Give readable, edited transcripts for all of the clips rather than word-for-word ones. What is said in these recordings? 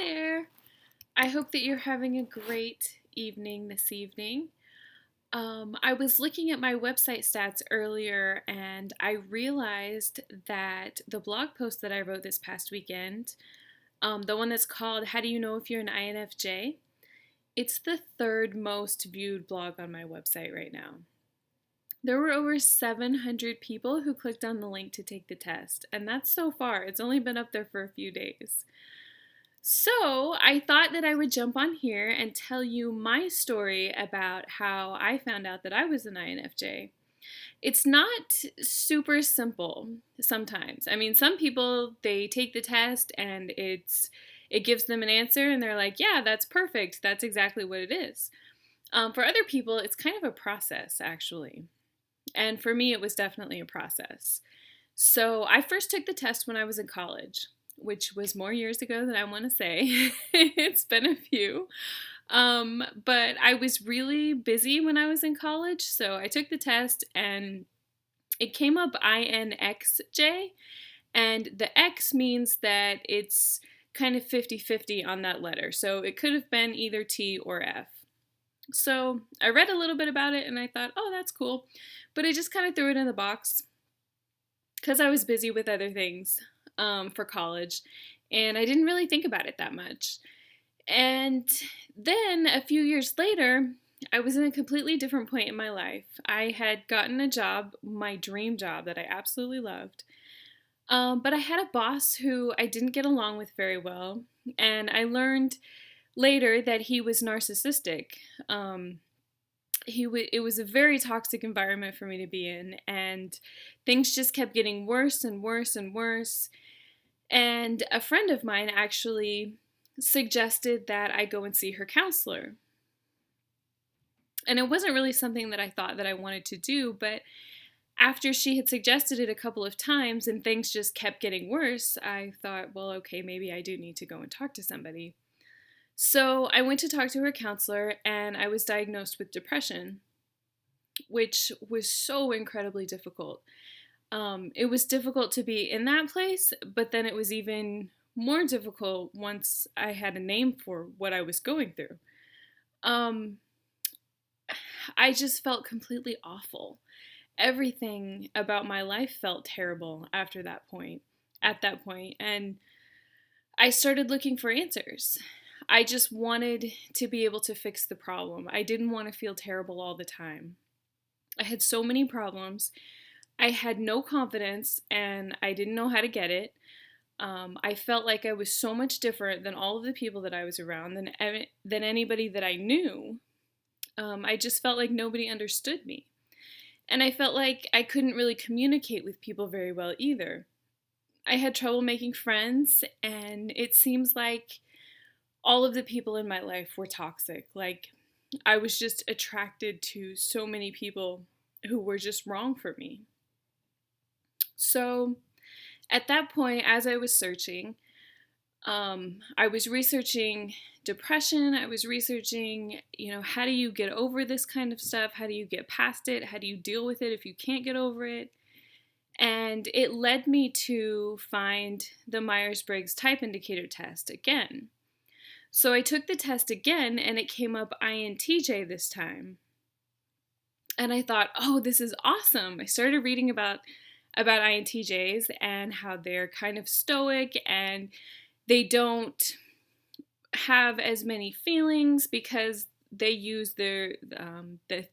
there. I hope that you're having a great evening this evening. I was looking at my website stats earlier and I realized that the blog post that I wrote this past weekend, the one that's called How Do You Know If You're an INFJ? It's the third most viewed blog on my website right now. There were over 700 people who clicked on the link to take the test, and that's so far. It's only been up there for a few days. So I thought that I would jump on here and tell you my story about how I found out that I was an INFJ. It's not super simple sometimes. I mean, some people, they take the test and it gives them an answer and they're like, yeah, that's perfect. That's exactly what it is. For other people, it's kind of a process, actually. And for me, it was definitely a process. So I first took the test when I was in college, which was more years ago than I want to say. It's been a few. But I was really busy when I was in college, so I took the test and it came up INXJ, and the X means that it's kind of 50-50 on that letter, so it could have been either T or F. So I read a little bit about it and I thought, oh, that's cool, but I just kind of threw it in the box because I was busy with other things for college, and I didn't really think about it that much. And then a few years later, I was in a completely different point in my life. I had gotten a job, my dream job that I absolutely loved, but I had a boss who I didn't get along with very well, and I learned later that he was narcissistic. It was a very toxic environment for me to be in, and things just kept getting worse and worse and worse. And a friend of mine actually suggested that I go and see her counselor. And it wasn't really something that I thought that I wanted to do, but after she had suggested it a couple of times and things just kept getting worse, I thought, well, okay, maybe I do need to go and talk to somebody. So I went to talk to her counselor and I was diagnosed with depression, which was so incredibly difficult. It was difficult to be in that place, but then it was even more difficult once I had a name for what I was going through. I just felt completely awful. Everything about my life felt terrible after that point, at that point, and I started looking for answers. I just wanted to be able to fix the problem. I didn't want to feel terrible all the time. I had so many problems. I had no confidence and I didn't know how to get it. I felt like I was so much different than all of the people that I was around, than anybody that I knew. I just felt like nobody understood me. And I felt like I couldn't really communicate with people very well either. I had trouble making friends, and it seems like all of the people in my life were toxic. Like, I was just attracted to so many people who were just wrong for me. So at that point, as I was searching, I was researching depression. I was researching, how do you get over this kind of stuff? How do you get past it? How do you deal with it if you can't get over it? And it led me to find the Myers-Briggs Type Indicator test again. So I took the test again and it came up INTJ this time. And I thought, oh, this is awesome. I started reading about INTJs and how they're kind of stoic and they don't have as many feelings because they use the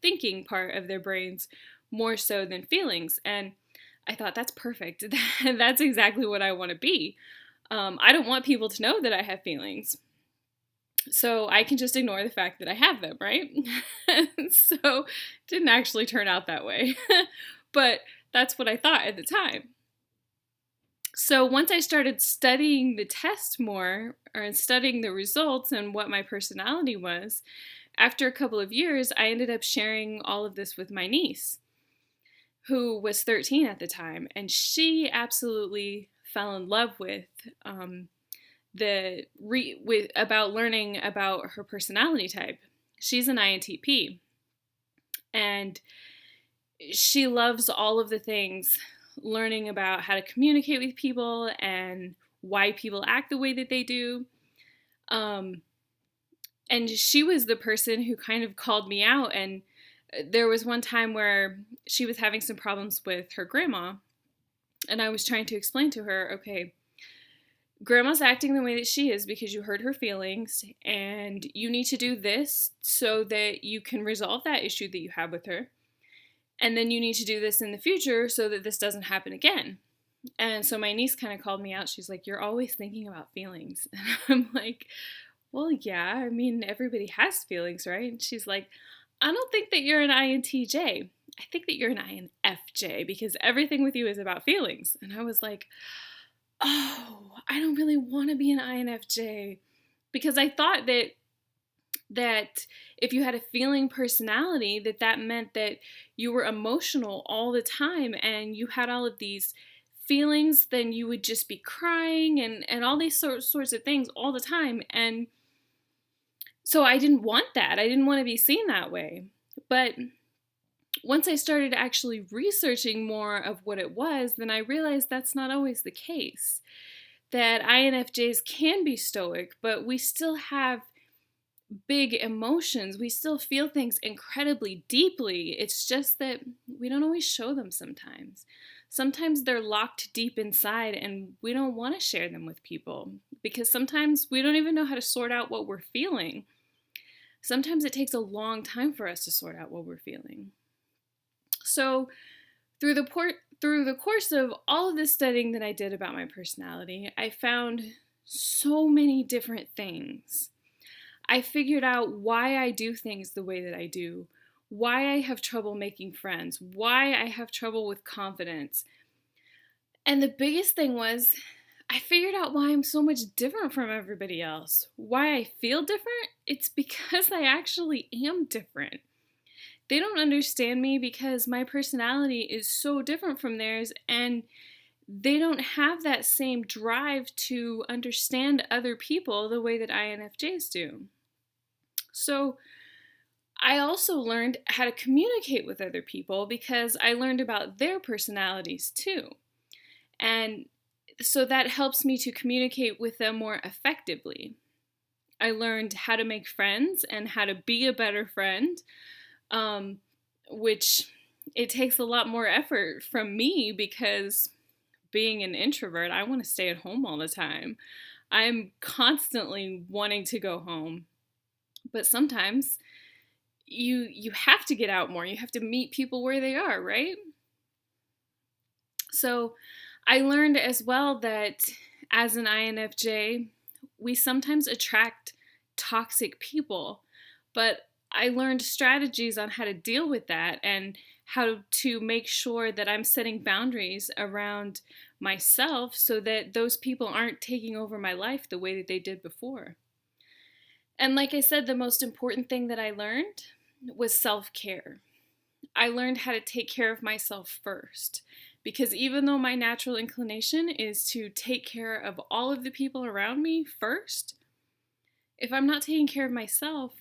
thinking part of their brains more so than feelings. And I thought, that's perfect. That's exactly what I want to be. I don't want people to know that I have feelings, so I can just ignore the fact that I have them, right? So it didn't actually turn out that way, but that's what I thought at the time. So once I started studying the test more, or studying the results and what my personality was, after a couple of years, I ended up sharing all of this with my niece, who was 13 at the time, and she absolutely fell in love with about learning about her personality type. She's an INTP, and she loves all of the things, learning about how to communicate with people and why people act the way that they do. Um, and she was the person who kind of called me out. And there was one time where she was having some problems with her grandma, and I was trying to explain to her, okay, grandma's acting the way that she is because you hurt her feelings, and you need to do this so that you can resolve that issue that you have with her. And then you need to do this in the future so that this doesn't happen again. And so my niece kind of called me out. She's like, "You're always thinking about feelings." And I'm like, "Well, yeah, I mean, everybody has feelings, right?" And she's like, "I don't think that you're an INTJ. I think that you're an INFJ because everything with you is about feelings." And I was like, "Oh, I don't really want to be an INFJ," because I thought that if you had a feeling personality, that meant that you were emotional all the time and you had all of these feelings, then you would just be crying and all these sorts of things all the time. And so I didn't want that. I didn't want to be seen that way. But once I started actually researching more of what it was, then I realized that's not always the case. That INFJs can be stoic, but we still have big emotions. We still feel things incredibly deeply. It's just that we don't always show them sometimes. Sometimes they're locked deep inside and we don't want to share them with people because sometimes we don't even know how to sort out what we're feeling. Sometimes it takes a long time for us to sort out what we're feeling. So, through the course of all of this studying that I did about my personality, I found so many different things. I figured out why I do things the way that I do, why I have trouble making friends, why I have trouble with confidence. And the biggest thing was I figured out why I'm so much different from everybody else. Why I feel different? It's because I actually am different. They don't understand me because my personality is so different from theirs, and they don't have that same drive to understand other people the way that INFJs do. So I also learned how to communicate with other people because I learned about their personalities too. And so that helps me to communicate with them more effectively. I learned how to make friends and how to be a better friend, which it takes a lot more effort from me because being an introvert, I want to stay at home all the time. I'm constantly wanting to go home. But sometimes you have to get out more. You have to meet people where they are, right? So I learned as well that as an INFJ, we sometimes attract toxic people, but I learned strategies on how to deal with that and how to make sure that I'm setting boundaries around myself so that those people aren't taking over my life the way that they did before. And like I said, the most important thing that I learned was self-care. I learned how to take care of myself first. Because even though my natural inclination is to take care of all of the people around me first, if I'm not taking care of myself,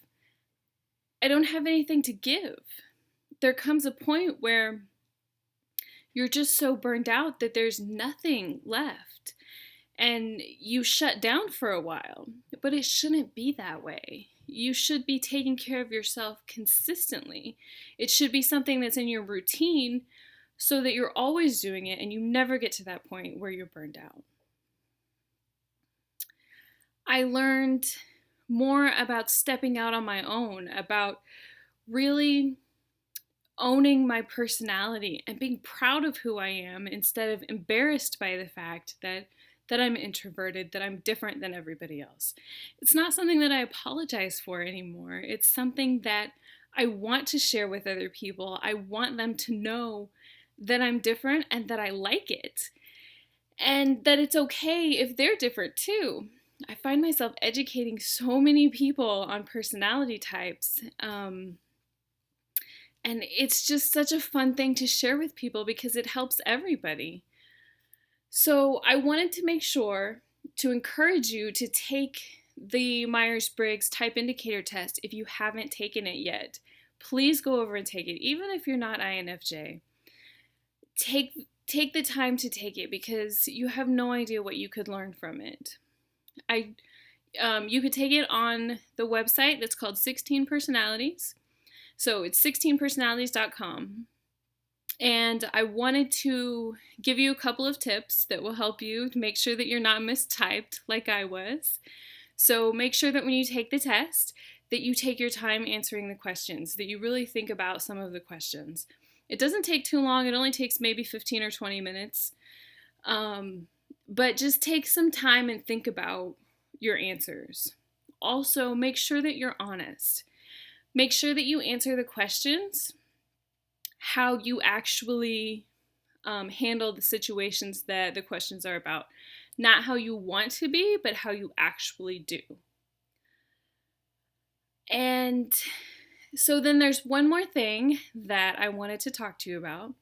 I don't have anything to give. There comes a point where you're just so burned out that there's nothing left. And you shut down for a while. But it shouldn't be that way. You should be taking care of yourself consistently. It should be something that's in your routine so that you're always doing it and you never get to that point where you're burned out. I learned more about stepping out on my own, about really owning my personality and being proud of who I am instead of embarrassed by the fact that I'm introverted, that I'm different than everybody else. It's not something that I apologize for anymore. It's something that I want to share with other people. I want them to know that I'm different and that I like it. And that it's okay if they're different too. I find myself educating so many people on personality types. And it's just such a fun thing to share with people because it helps everybody. So I wanted to make sure to encourage you to take the Myers-Briggs Type Indicator Test if you haven't taken it yet. Please go over and take it, even if you're not INFJ. Take the time to take it because you have no idea what you could learn from it. You could take it on the website that's called 16 Personalities. So it's 16personalities.com. And I wanted to give you a couple of tips that will help you to make sure that you're not mistyped like I was. So make sure that when you take the test, that you take your time answering the questions, that you really think about some of the questions. It doesn't take too long. It only takes maybe 15 or 20 minutes. But just take some time and think about your answers. Also, make sure that you're honest. Make sure that you answer the questions how you actually handle the situations that the questions are about. Not how you want to be, but how you actually do. And so then there's one more thing that I wanted to talk to you about.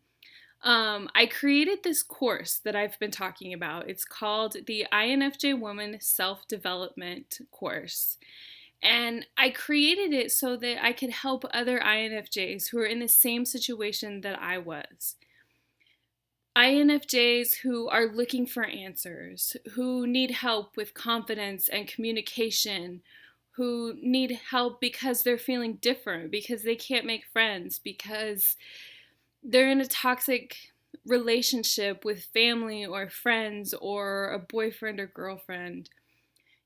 I created this course that I've been talking about. It's called the INFJ Woman Self-Development Course. And I created it so that I could help other INFJs who are in the same situation that I was. INFJs who are looking for answers, who need help with confidence and communication, who need help because they're feeling different, because they can't make friends, because they're in a toxic relationship with family or friends or a boyfriend or girlfriend.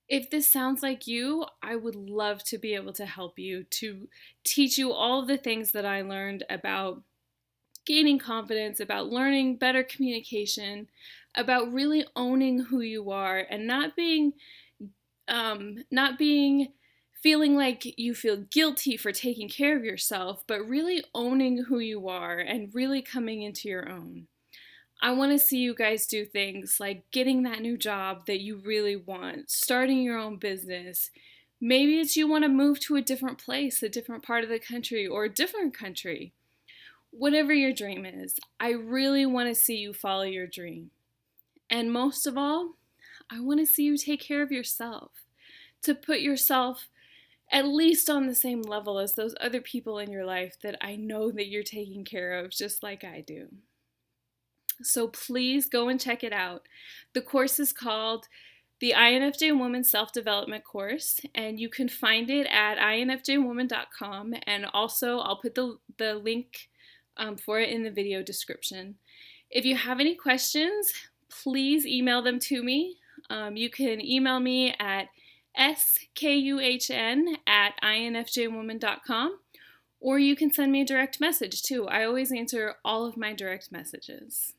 If this sounds like you, I would love to be able to help you, to teach you all of the things that I learned about gaining confidence, about learning better communication, about really owning who you are and not being feeling like you feel guilty for taking care of yourself, but really owning who you are and really coming into your own. I want to see you guys do things like getting that new job that you really want, starting your own business. Maybe it's you want to move to a different place, a different part of the country, or a different country. Whatever your dream is, I really want to see you follow your dream. And most of all, I want to see you take care of yourself, to put yourself at least on the same level as those other people in your life that I know that you're taking care of just like I do. So please go and check it out. The course is called the INFJ Woman Self-Development Course, and you can find it at infjwoman.com, and also I'll put the link for it in the video description. If you have any questions, please email them to me. You can email me at skuhn@infjwoman.com, or you can send me a direct message too. I always answer all of my direct messages.